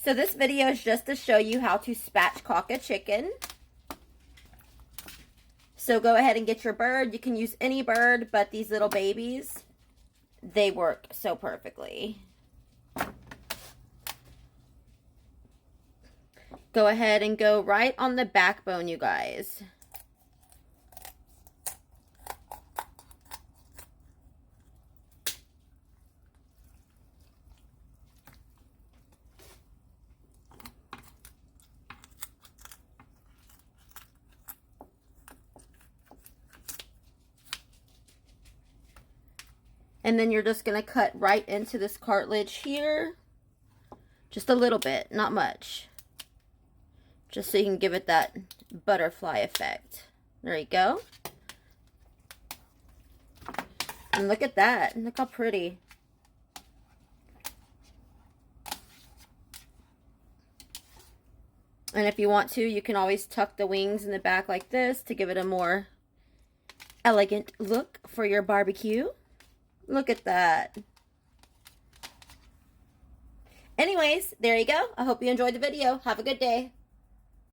So this video is just to show you how to spatchcock a chicken. So go ahead and get your bird. You can use any bird, but these little babies, they work so perfectly. Go ahead and go right on the backbone, you guys. And then you're just going to cut right into this cartilage here. Just a little bit, not much. Just so you can give it that butterfly effect. There you go. And look at that. Look how pretty. And if you want to, you can always tuck the wings in the back like this to give it a more elegant look for your barbecue. Look at that. Anyways, there you go. I hope you enjoyed the video. Have a good day.